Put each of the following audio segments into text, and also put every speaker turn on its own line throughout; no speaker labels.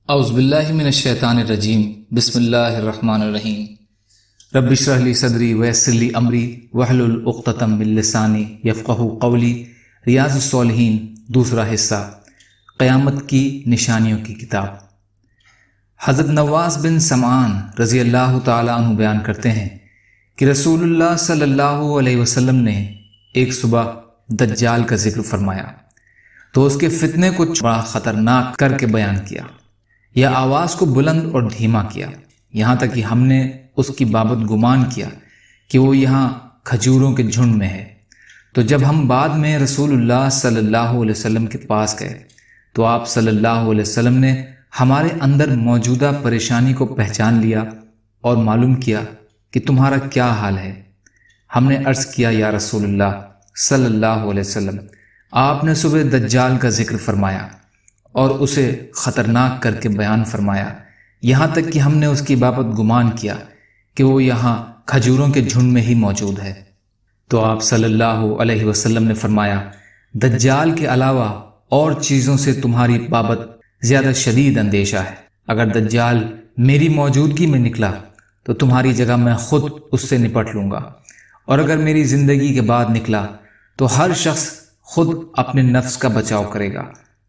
اعوذ باللہ من الشیطان الرجیم بسم اللہ الرحمن الرحیم رب اشرح لی صدری ویسر لی امری واحلل عقدۃ من لسانی یفقہوا قولی۔ ریاض الصالحین دوسرا حصہ، قیامت کی نشانیوں کی کتاب۔ حضرت نواس بن سمعان رضی اللہ تعالیٰ عنہ بیان کرتے ہیں کہ رسول اللہ صلی اللہ علیہ وسلم نے ایک صبح دجال کا ذکر فرمایا تو اس کے فتنے کو بڑا خطرناک کر کے بیان کیا، یا آواز کو بلند اور دھیما کیا، یہاں تک کہ ہم نے اس کی بابت گمان کیا کہ وہ یہاں کھجوروں کے جھنڈ میں ہے۔ تو جب ہم بعد میں رسول اللہ صلی اللہ علیہ وسلم کے پاس گئے تو آپ صلی اللہ علیہ وسلم نے ہمارے اندر موجودہ پریشانی کو پہچان لیا اور معلوم کیا کہ تمہارا کیا حال ہے۔ ہم نے عرض کیا، یا رسول اللہ صلی اللہ علیہ وسلم، آپ نے صبح دجال کا ذکر فرمایا اور اسے خطرناک کر کے بیان فرمایا، یہاں تک کہ ہم نے اس کی بابت گمان کیا کہ وہ یہاں کھجوروں کے جھنڈ میں ہی موجود ہے۔ تو آپ صلی اللہ علیہ وسلم نے فرمایا، دجال کے علاوہ اور چیزوں سے تمہاری بابت زیادہ شدید اندیشہ ہے۔ اگر دجال میری موجودگی میں نکلا تو تمہاری جگہ میں خود اس سے نپٹ لوں گا، اور اگر میری زندگی کے بعد نکلا تو ہر شخص خود اپنے نفس کا بچاؤ کرے گا،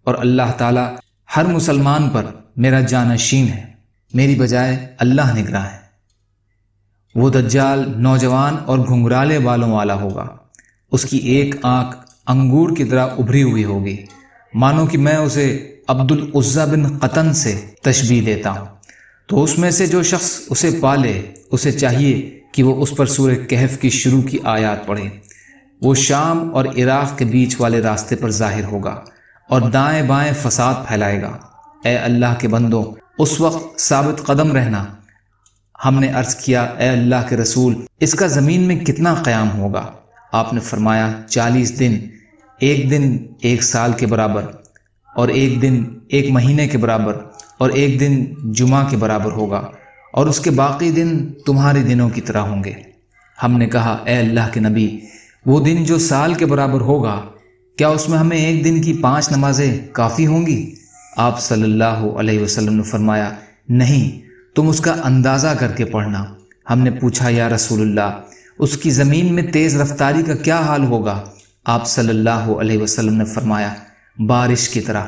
اور اللہ تعالیٰ ہر مسلمان پر میرا جانشین ہے، میری بجائے اللہ نگراں ہے۔ وہ دجال نوجوان اور گھنگرالے بالوں والا ہوگا، اس کی ایک آنکھ انگور کی طرح ابھری ہوئی ہوگی، مانو کہ میں اسے عبد العزیٰ بن قطن سے تشبیہ دیتا ہوں۔ تو اس میں سے جو شخص اسے پالے اسے چاہیے کہ وہ اس پر سورہ کہف کی شروع کی آیات پڑھے۔ وہ شام اور عراق کے بیچ والے راستے پر ظاہر ہوگا اور دائیں بائیں فساد پھیلائے گا۔ اے اللہ کے بندوں، اس وقت ثابت قدم رہنا۔ ہم نے عرض کیا، اے اللہ کے رسول، اس کا زمین میں کتنا قیام ہوگا؟ آپ نے فرمایا، 40 دن، ایک دن 1 سال کے برابر، اور ایک دن 1 مہینے کے برابر، اور ایک دن جمعہ کے برابر ہوگا، اور اس کے باقی دن تمہارے دنوں کی طرح ہوں گے۔ ہم نے کہا، اے اللہ کے نبی، وہ دن جو سال کے برابر ہوگا، کیا اس میں ہمیں ایک دن کی 5 نمازیں کافی ہوں گی؟ آپ صلی اللہ علیہ وسلم نے فرمایا، نہیں، تم اس کا اندازہ کر کے پڑھنا۔ ہم نے پوچھا، یا رسول اللہ، اس کی زمین میں تیز رفتاری کا کیا حال ہوگا؟ آپ صلی اللہ علیہ وسلم نے فرمایا، بارش کی طرح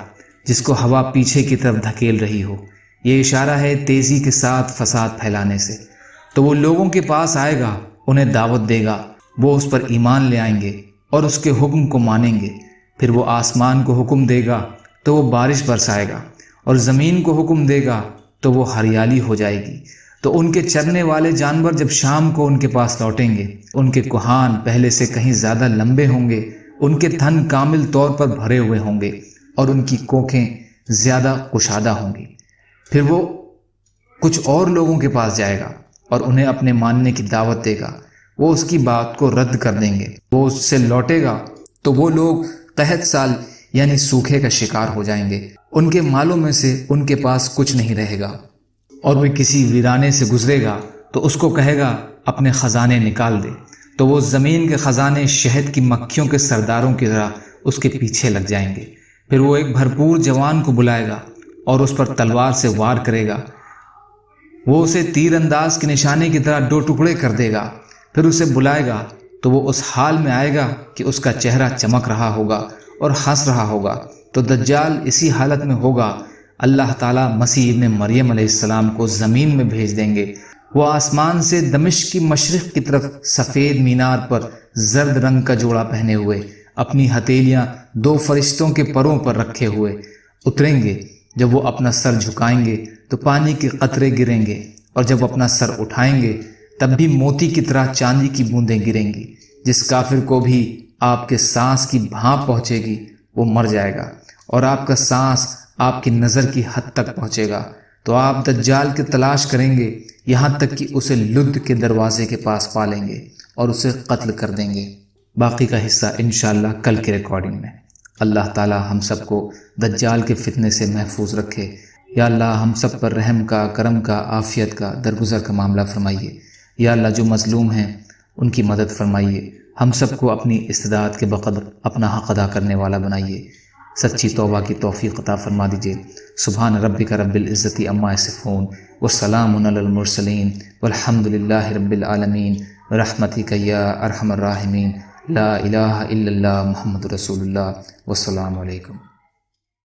جس کو ہوا پیچھے کی طرف دھکیل رہی ہو۔ یہ اشارہ ہے تیزی کے ساتھ فساد پھیلانے سے۔ تو وہ لوگوں کے پاس آئے گا، انہیں دعوت دے گا، وہ اس پر ایمان لے آئیں گے اور اس کے حکم کو مانیں گے۔ پھر وہ آسمان کو حکم دے گا تو وہ بارش برسائے گا، اور زمین کو حکم دے گا تو وہ ہریالی ہو جائے گی۔ تو ان کے چرنے والے جانور جب شام کو ان کے پاس لوٹیں گے، ان کے کوہان پہلے سے کہیں زیادہ لمبے ہوں گے، ان کے تھن کامل طور پر بھرے ہوئے ہوں گے، اور ان کی کوکھیں زیادہ کشادہ ہوں گی۔ پھر وہ کچھ اور لوگوں کے پاس جائے گا اور انہیں اپنے ماننے کی دعوت دے گا۔ وہ اس کی بات کو رد کر دیں گے۔ وہ اس سے لوٹے گا تو وہ لوگ قحط سال یعنی سوکھے کا شکار ہو جائیں گے، ان کے مالوں میں سے ان کے پاس کچھ نہیں رہے گا، اور وہ کسی ویرانے سے گزرے گا تو اس کو کہے گا، اپنے خزانے نکال دے، تو وہ زمین کے خزانے شہد کی مکھیوں کے سرداروں کی طرح اس کے پیچھے لگ جائیں گے۔ پھر وہ ایک بھرپور جوان کو بلائے گا اور اس پر تلوار سے وار کرے گا۔ وہ اسے تیر انداز کے نشانے کی طرح 2 ٹکڑے کر دے گا۔ پھر اسے بلائے گا تو وہ اس حال میں آئے گا کہ اس کا چہرہ چمک رہا ہوگا اور ہنس رہا ہوگا۔ تو دجال اسی حالت میں ہوگا۔ اللہ تعالیٰ مسیح ابن مریم علیہ السلام کو زمین میں بھیج دیں گے۔ وہ آسمان سے دمشق کی مشرق کی طرف سفید مینار پر زرد رنگ کا جوڑا پہنے ہوئے، اپنی ہتھیلیاں 2 فرشتوں کے پروں پر رکھے ہوئے اتریں گے۔ جب وہ اپنا سر جھکائیں گے تو پانی کے قطرے گریں گے، اور جب اپنا سر اٹھائیں گے تب بھی موتی کی طرح چاندی کی بوندیں گریں گی۔ جس کافر کو بھی آپ کے سانس کی بھاپ پہنچے گی وہ مر جائے گا، اور آپ کا سانس آپ کی نظر کی حد تک پہنچے گا۔ تو آپ دجال کی تلاش کریں گے یہاں تک کہ اسے لد کے دروازے کے پاس پالیں گے اور اسے قتل کر دیں گے۔ باقی کا حصہ انشاءاللہ کل کے ریکارڈنگ میں۔ اللہ تعالی ہم سب کو دجال کے فتنے سے محفوظ رکھے۔ یا اللہ ہم سب پر رحم کا، کرم کا، عافیت کا، درگزر کا معاملہ فرمائیے۔ یا اللہ جو مظلوم ہیں ان کی مدد فرمائیے۔ ہم سب کو اپنی استطاعت کے بقدر اپنا حق ادا کرنے والا بنائیے۔ سچی توبہ کی توفیق عطا فرما دیجیے۔ سبحان ربک رب العزت عما یصفون والسلام علی المرسلین والحمد للہ رب العالمین برحمتک یا ارحم الراحمین لا الہ الا اللہ محمد رسول اللہ والسلام علیکم۔